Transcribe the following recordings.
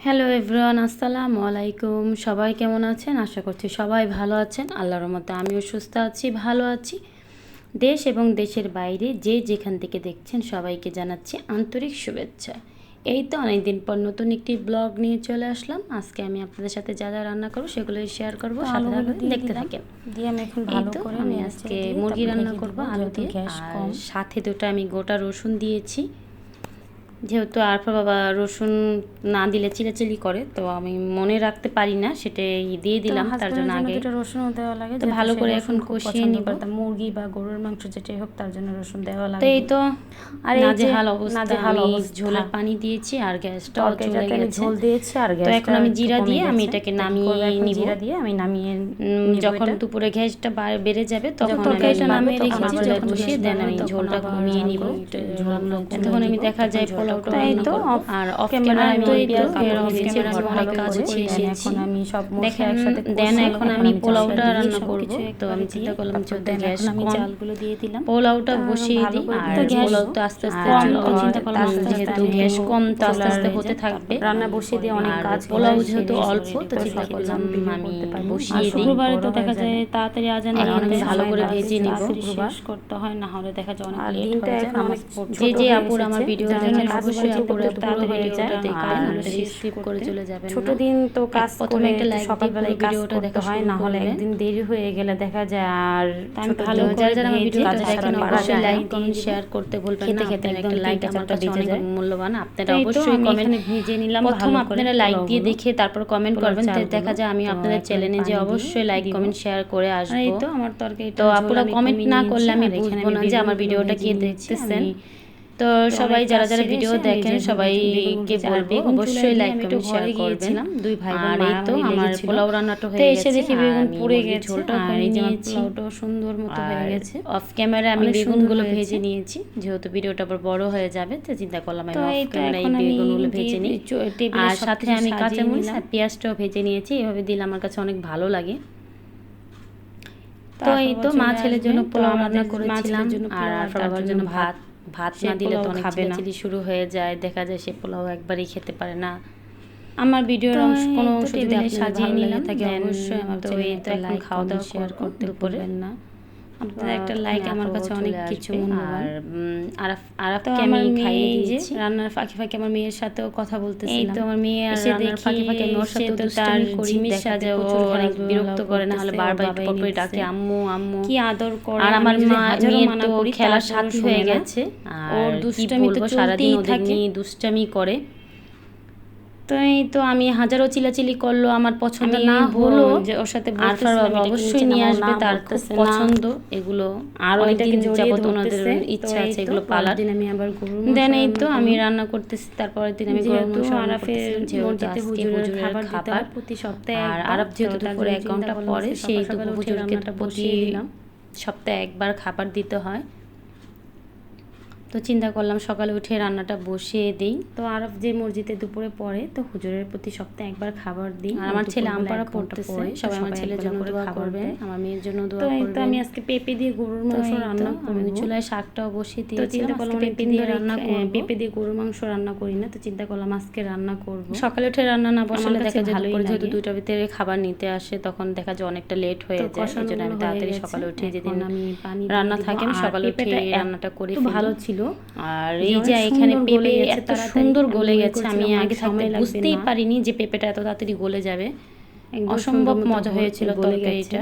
Hello everyone, আসসালামু আলাইকুম। সবাই কেমন আছেন? আশা করছি সবাই ভালো আছেন। আল্লাহর রহমতে আমিও সুস্থ আছি, ভালো আছি। দেশ এবং দেশের বাইরে যে যেখান থেকে দেখছেন সবাইকে জানাচ্ছি আন্তরিক শুভেচ্ছা। এই তো অনেকদিন পর নতুন একটি ব্লগ নিয়ে চলে আসলাম। আজকে আমি আপনাদের সাথে যা যা রান্না করবো সেগুলোই শেয়ার করবো, সাথে সাথে দেখতে থাকেন। দিয়ে আমি এখন ভালো করে আমি আজকে মুরগি রান্না করবো আলু দিয়ে, আর সাথে দুটো আমি গোটা রসুন দিয়েছি। যেহেতু আরফা বাবা রসুন না দিলে চিলাচিলি করে, তো আমি মনে রাখতে পারি না, সেটাই দিয়ে দিলাম। তার জন্য আগে রসুন দেওয়া লাগে, তো ভালো করে এখন কষিয়ে নিব। মুরগি বা গরুর মাংস যেটাই হোক তার জন্য রসুন দেওয়া লাগে। তো এই তো আর নাজেহাল অবস্থা, আমি ঝোলের পানি দিয়েছি আর গ্যাসটাও চলে গেছে। ঝোল দিয়েছি আর তো এখন আমি জিরা দিয়ে আমি এটাকে নামিয়ে নিব। জিরা দিয়ে আমি নামিয়ে যখন দুপুরে গ্যাসটা বেড়ে যাবে তখন তরকারিটা নামিয়ে রেখেছি, যখন বসিয়ে দেন আমি ঝোলটা ঘুমিয়ে নিব। তখন আমি দেখা যায় পোলাওটা তো আর অফ ক্যামেরা আমি অনেক কাজ করে এখন আমি সব মশলা একসাথে দেন। এখন আমি পোলাওটা রান্না করব, তো আমি চিন্তা করলাম যে গ্যাস আমি চালগুলো দিয়ে দিলাম, পোলাওটা বসিয়ে দিই। আর পোলাও তো আস্তে আস্তে চিন্তা করলাম যেহেতু গ্যাস কম, তো আস্তে আস্তে হতে থাকবে। রান্না বসিয়ে দিয়ে অনেক কাজ, পোলাও যেহেতু অল্প, তো চিন্তা করলাম আমি বসিয়ে দিই। শুক্রবারে তো দেখা যায় তাড়াতাড়ি আজান দিয়ে অনেক ভালো করে ভেজে নিব, শেষ করতে হয়, না হলে দেখা যায় অনেক লেট হয়ে যায়। যে আপুর আমার ভিডিও দেখেন অবশ্যই আপুরা পুরো ভিডিওটা দেখবেন, স্কিপ করে চলে যাবেন। ছোট দিন তো কাজ প্রথমে একটা লাইক সকালবেলায় ভিডিওটা দেখা হয়, না হলে একদিন দেরি হয়ে গেলে দেখা যায়। আর ভালো যারা যারা আমার ভিডিওটা দেখেন অবশ্যই লাইক কমেন্ট শেয়ার করতে ভুলবেন না। খেতে একটা লাইক আমার কাছে অনেক মূল্যবান, আপনারা অবশ্যই অবশ্যই কমেন্ট ভেজে নিলাম। প্রথম আপনারা লাইক দিয়ে দেখে তারপর কমেন্ট করবেন, দেখা যায় আমি আপনাদের চ্যানেলে যে অবশ্যই লাইক কমেন্ট শেয়ার করে আসবো। এই তো আমার তরকারি, তো আপনারা কমেন্ট না করলে আমি বুঝবো না যে আমার ভিডিওটা কে দেখতেছেন। তো সবাই যারা যারা ভিডিও দেখেন সবাইকে বলবো অবশ্যই লাইক কমেন্ট শেয়ার করবেন। দুই ভাই বোন, আর এই তো আমার পোলাও রান্নাটা হয়ে গেছে, এসে দেখি বেগুন পুড়ে গেছে, ঝোলটা করে নিয়েছি, পোলাওটাও সুন্দর মতো হয়ে গেছে। অফ ক্যামেরা আমি বেগুনগুলো ভেজে নিয়েছি, যেহেতু ভিডিওটা আবার বড় হয়ে যাবে, তো চিন্তা করলাম আমি অফ ক্যামেরা এই বেগুনগুলো ভেজে নিই। আর সাথে আমি কাঁচামরিচ আর পেঁয়াজটাও ভেজে নিয়েছি, এভাবে দিলে আমার কাছে অনেক ভালো লাগে। তো এই তো মা ছেলের জন্য পোলাও রান্না করেছিলাম, আর বাবার জন্য ভাত না দিলে তো অনেক চিল্লাচিল্লি শুরু হয়ে যায়, দেখা যায় সে পোলাও একবারই খেতে পারে না। আমার ভিডিওর অংশ কোনো অংশ যদি আপনি সাজিয়ে নিলাম থাকে অবশ্যই আমার তো এই তো এখন খাওয়া দাওয়া শেয়ার করতে পারবেন না। আপনার একটা লাইক আমার কাছে অনেক কিছু মূল্যবান। আর আরাফকে আমি খাইয়ে দিয়েছি, রান্নার ফাঁকে ফাঁকে আমার মেয়ের সাথেও কথা বলতেছিলাম। এই তো আমার মেয়ে আর রান্নার ফাঁকে ফাঁকে ওর সাথে তো তার ঝিমির সাজে ও অনেক বিরক্ত করে, না হলে বারবার পপে ডাকে আম্মু আম্মু, কি আদর করে। আর আমার মেয়ের তো খেলার সাথী হয়ে গেছে, ওর দুষ্টামি তো সারাদিন ওদের নিয়ে দুষ্টামি করে। তো এই তো আমি হাজারো চিলাচিলি করলো, আমার পছন্দ না হলো যে ওর সাথে আরফার বাবা অবশ্যই নিয়ে আসবে, তার খুব পছন্দ এগুলো। আর ওইটাকে যাবত ওনাদের ইচ্ছা আছে এগুলো পালার। আমি আবার দেন এই তো আমি রান্না করতেছি, তারপরের দিন আমি গরুর মাংস রান্না করতেছিলাম, যেহেতু আজকে হুজুরের খাবার প্রতি সপ্তাহে, আর আরব যেহেতু দুপুরে 1 ঘন্টা পরে, সেই তো হুজুরকে প্রতি সপ্তাহে একবার খাবার দিতে হয়। তো চিন্তা করলাম সকালে উঠে রান্নাটা বসিয়ে দিই। তো আরব যে মসজিদে দুপুরে পড়ে, তো হুজুরের প্রতি সপ্তাহে একবার খাবার দিই। আর আমার ছেলে আমপাড়া পড়তেছে, সবাই আমার ছেলের জন্য দোয়া করবে, আমার মেয়ের জন্য দোয়া করবে। তো আমি আজকে পেঁপে দিয়ে গরুর মাংস রান্না করব, আমি চুলায় শাকটাও বসিয়ে দিয়েছি। তো চিন্তা করলাম পেঁপে দিয়ে রান্না করব, পেঁপে দিয়ে গরুর মাংস রান্না করি না, তো চিন্তা করলাম আজকে রান্না করব। সকালে উঠে রান্না না বসালে দেখা যায় ভালোই লাগে, যেহেতু 2টা ভিতরে খাবার নিতে আসে, তখন দেখা যায় অনেকটা লেট হয়ে যায়। সেজন্য আমি তাড়াতাড়ি সকালে উঠে, যেদিন আমি রান্না থাকে আমি সকালে উঠে রান্নাটা করি, ভালো ছিল। আর এই যে এখানে পেঁপে এত সুন্দর গলে গেছে, আমি আগে থাকতে বুঝতেই পারিনি যে পেঁপেটা এত তাড়াতাড়ি গলে যাবে, অসম্ভব মজা হয়েছিল তরকারিটা।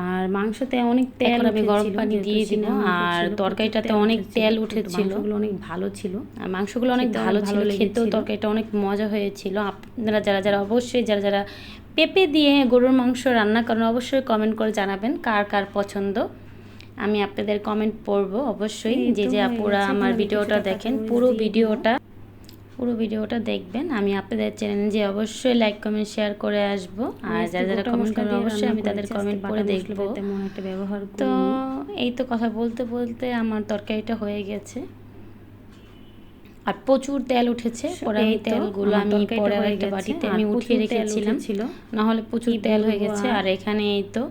আর মাংসতে অনেক তেল, আমি গরম পানি দিয়ে দিলাম, আর তরকারিটাতে অনেক তেল উঠেছিল, অনেক ভালো ছিল, আর মাংসগুলো অনেক ভালো ছিল, খেতেও তরকারিটা অনেক মজা হয়েছিল। আপনারা যারা যারা অবশ্যই যারা যারা পেঁপে দিয়ে গরুর মাংস রান্না করেন অবশ্যই কমেন্ট করে জানাবেন কার কার পছন্দ। আমি আপনাদের কমেন্ট পড়ব অবশ্যই। যে আপুরা আমার ভিডিওটা দেখেন পুরো ভিডিওটা দেখবেন। আমি আপনাদের চ্যানেলে যে অবশ্যই লাইক কমেন্ট শেয়ার করে আসব, আর যারা যারা কমেন্ট করবে অবশ্যই আমি তাদের কমেন্ট পড়ে দেখব। তেমন একটা ব্যবহার তো এই তো কথা বলতে বলতে আমার তরকারিটা হয়ে গেছে, আর প্রচুর তেল উঠেছে। পরে এই তেলগুলো আমি পরে একটা বাটিতে আমি উঠিয়ে রেখেছিলাম, না হলে প্রচুর তেল হয়ে গেছে। আর এখানে এই তো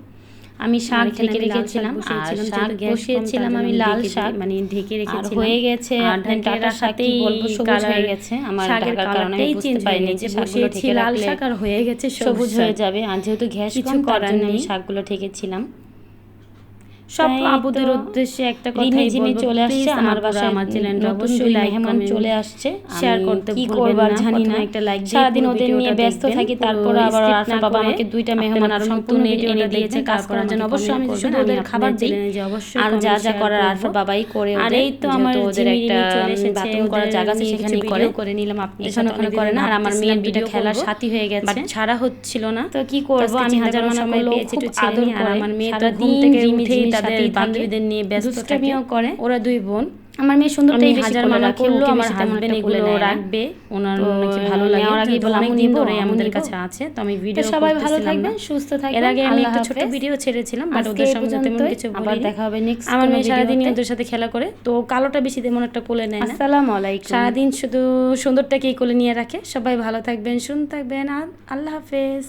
আমি শাক ঢেকে রেখেছিলাম, আর শাক বসিয়েছিলাম আমি লাল শাক, মানে ঢেকে রেখেছিলাম। হয়ে গেছে, আর ডাঁটার সাথেই সবুজ হয়ে গেছে। আমার শাকের ঢাকার কারণে আমি বুঝতে পারিনি যে শাকগুলো ঢেকে লাল রাখলে শাক আর হয়ে গেছে সবুজ হয়ে যাবে। আর যেহেতু গ্যাস কিছু কম, তার করার জন্য আমি নেই। শাকগুলো ঢেকেছিলাম। সব তাই আপুদের তো উদ্দেশ্যে একটা রিমি কথাই ঝিমি বলবো, চলে আসছে please আমার আপুরা বাসায়। আমার চ্যানেলটা নতুন অবশ্যই দুই লাইক মেহমান কমেন্ট চলে আসছে, শেয়ার আমি করতে কি ভুলবেন করব আর না। জানি না। প্রথমে একটা লাইক দিয়ে সারাদিন পুরো ওদের নিয়ে ভিডিওটা ব্যস্ত দেখবেন। থাকি, পুরো তারপর আবার skip আরফার না বাবা করে আমাকে দুইটা আপনারা মেহমান আরো সম্পূর্ণ নতুন ভিডিওটা এনে দিয়েছে, দেখবেন, কাজ তারপর করার জন্য। আমাকে অবশ্যই আমি comment শুধু করবেন, ওদের আমি খাবার আপনাদের দিই, চ্যানেলে যে অবশ্যই আর comment যা যা share করার করব। আরফার বাবাই করে। আর এই তো আমার ওদের জিমি একটা রিমি চলে এসেছে, বাথরুম করার ওদের জায়গা আছে, নিয়ে সেখানেই কিছু করে। ভিডিও করে নিলাম আপনাদের এখানে সাথে। ওখানে করে না। আর আমার মেয়ের দুইটা খেলার সাথী হয়ে গেছে, বাট ছাড়া হচ্ছিল না। তো কি করব, আমি হাজার মানা করলেও খুব আদর করে। আমার মেয়ে তো সারাদিন ঘুম থেকে রিমি উঠেই ঝিমির তাদের সাথেই থাকে, বান্ধবীদের নিয়ে ব্যস্ত থাকে, দুষ্টামিও করে। ওরা দুই বোন। আমার মেয়ে সুন্দরটাই বেশি হাজার কোলে মানা রাখে, করলেও ওকে আমার বেশি তেমন হাজবেন্ড একটা কোলে এগুলো নেয় না। রাখবে, ওনার তো নাকি ভালো লাগে। নেওয়ার আগেই বলে অনেক আম্মু দিন নিবো, ধরে আম্মু আমাদের নিবো। কাছে আছে, তো আমি তো ভিডিও সবাই ভালো করতেছিলাম থাকবেন, না। সুস্থ থাকবেন। এর আগে আমি আল্লাহ একটা ছোট হাফেজ। ভিডিও ছেড়েছিলাম, বাট আজকে ওদের এই সঙ্গে তেমন পর্যন্তই, কিছু আবার বলিনি। দেখা হবে নেক্সট আমার কোনো মেয়ে সারাদিনই ভিডিওতে। ওদের সাথে খেলা করে, তো কালোটা বেশি তেমন একটা কোলে নেয় না। আসসালামু আলাইকুম। সারাদিন শুধু সুন্দরটাকেই কোলে নিয়ে রাখে। সবাই ভালো থাকবেন, সুন্দর থাকবেন, আর আল্লাহ হাফেজ।